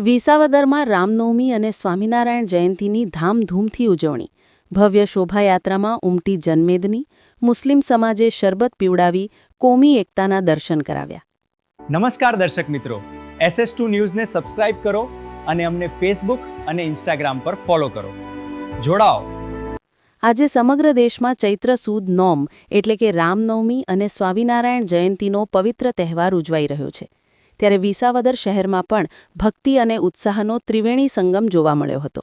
વિસાવદરમાં રામનવમી અને સ્વામિનારાયણ જયંતીની ધામધૂમથી ઉજવણી. ભવ્ય શોભાયાત્રામાં ઉમટી જનમેદની. મુસ્લિમ સમાજે શરબત પીવડાવી કોમી એકતાના દર્શન કરાવ્યા. નમસ્કાર દર્શક મિત્રો, SS2 ન્યૂઝને સબસ્ક્રાઇબ કરો અને અમને ફેસબુક અને ઇન્સ્ટાગ્રામ પર ફોલો કરો. જોડાઓ. આજે સમગ્ર દેશમાં ચૈત્ર સુદ નોમ એટલે કે રામનવમી અને સ્વામિનારાયણ જયંતીનો પવિત્ર તહેવાર ઉજવાઈ રહ્યો છે. ત્યારે વિસાવદર શહેરમાં પણ ભક્તિ અને ઉત્સાહનો ત્રિવેણી સંગમ જોવા મળ્યો હતો.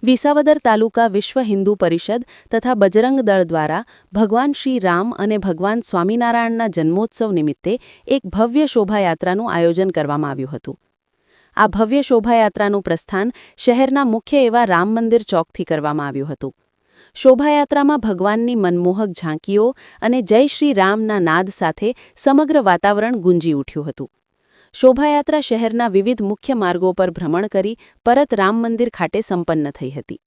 વિસાવદર તાલુકા વિશ્વ હિન્દુ પરિષદ તથા બજરંગ દળ દ્વારા ભગવાન શ્રી રામ અને ભગવાન સ્વામિનારાયણના જન્મોત્સવ નિમિત્તે એક ભવ્ય શોભાયાત્રાનું આયોજન કરવામાં આવ્યું હતું. આ ભવ્ય શોભાયાત્રાનું પ્રસ્થાન શહેરના મુખ્ય એવા રામ મંદિર ચોકથી કરવામાં આવ્યું હતું. શોભાયાત્રામાં ભગવાનની મનમોહક ઝાંકીઓ અને જય શ્રી રામના નાદ સાથે સમગ્ર વાતાવરણ ગુંજી ઉઠ્યું હતું. શોભાયાત્રા શહેરના વિવિધ મુખ્ય માર્ગો પર ભ્રમણ કરી પરત રામ મંદિર ખાતે સંપન્ન થઈ હતી.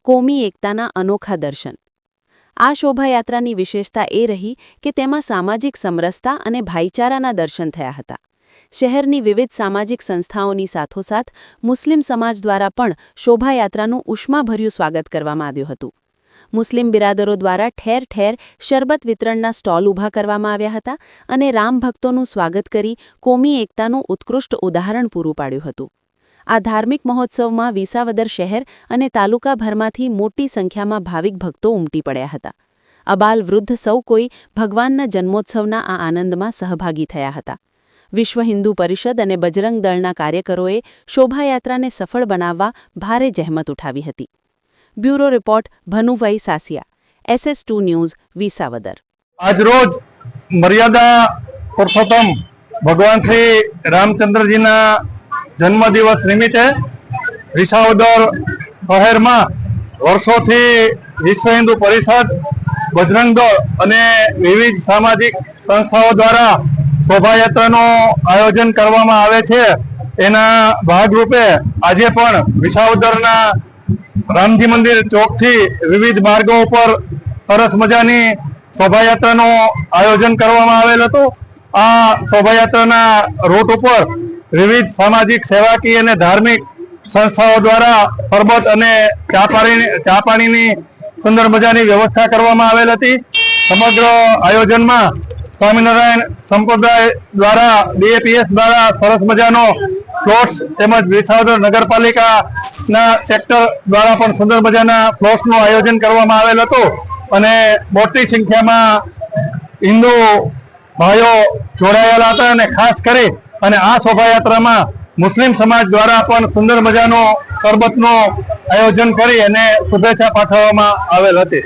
કોમી એકતાના અનોખા દર્શન. આ શોભાયાત્રાની વિશેષતા એ રહી કે તેમાં સામાજિક સમરસતા અને ભાઈચારાના દર્શન થયા હતા. શહેરની વિવિધ સામાજિક સંસ્થાઓની સાથોસાથ મુસ્લિમ સમાજ દ્વારા પણ શોભાયાત્રાનું ઉષ્માભર્યું સ્વાગત કરવામાં આવ્યું હતું. મુસ્લિમ બિરાદરો દ્વારા ઠેર ઠેર શરબત વિતરણના સ્ટોલ ઊભા કરવામાં આવ્યા હતા અને રામ ભક્તોનું સ્વાગત કરી કોમી એકતાનું ઉત્કૃષ્ટ ઉદાહરણ પૂરું પાડ્યું હતું. આ ધાર્મિક મહોત્સવમાં વિસાવદર શહેર અને તાલુકાભરમાંથી મોટી સંખ્યામાં ભાવિક ભક્તો ઉમટી પડ્યા હતા. અબાલ વૃદ્ધ સૌ કોઈ ભગવાનના જન્મોત્સવના આ આનંદમાં સહભાગી થયા હતા. વિશ્વ હિન્દુ પરિષદ અને બજરંગ દળના કાર્યકરોએ શોભાયાત્રાને સફળ બનાવવા ભારે જહેમત ઉઠાવી હતી. Bureau report Bhanubhai Sasiya, SS2 news, Visavadar. આજ રોજ મર્યાદા પુરુષોત્તમ ભગવાન શ્રી રામચંદ્રજીના જન્મદિવસ નિમિત્તે વિસાવદર શહેરમાં વર્ષોથી વિશ્વ હિન્દુ પરિષદ, બજરંગ દળ અને વિવિધ સામાજિક સંસ્થાઓ દ્વારા શોભાયાત્રાનું આયોજન કરવામાં આવે છે. એના ભાગરૂપે આજે પણ વિસાવદરના રામજી મંદિર ચોકથી વિવિધ માર્ગો ઉપર સરસ મજાની શોભાયાત્રાનું આયોજન કરવામાં આવેલ હતું. આ શોભાયાત્રાના રૂટ ઉપર વિવિધ સામાજિક, સેવાકીય અને ધાર્મિક સંસ્થાઓ દ્વારા શરબત અને ચા પાણીની સુંદર મજાની વ્યવસ્થા કરવામાં આવેલ હતી. સમગ્ર આયોજનમાં સ્વામિનારાયણ સંપ્રદાય દ્વારા BAPS દ્વારા સરસ મજાનો ફ્લોટ્સ તેમજ વિસાવદર નગરપાલિકાના સેક્ટર દ્વારા પણ સુંદર મજાના ફ્લોટ્સનું આયોજન કરવામાં આવેલ હતું અને મોટી સંખ્યામાં હિન્દુ ભાઈઓ જોડાયેલા હતા અને ખાસ કરી અને આ શોભાયાત્રામાં મુસ્લિમ સમાજ દ્વારા પણ સુંદર મજાનો શરબતનું આયોજન કરી અને શુભેચ્છા પાઠવવામાં આવેલ હતી.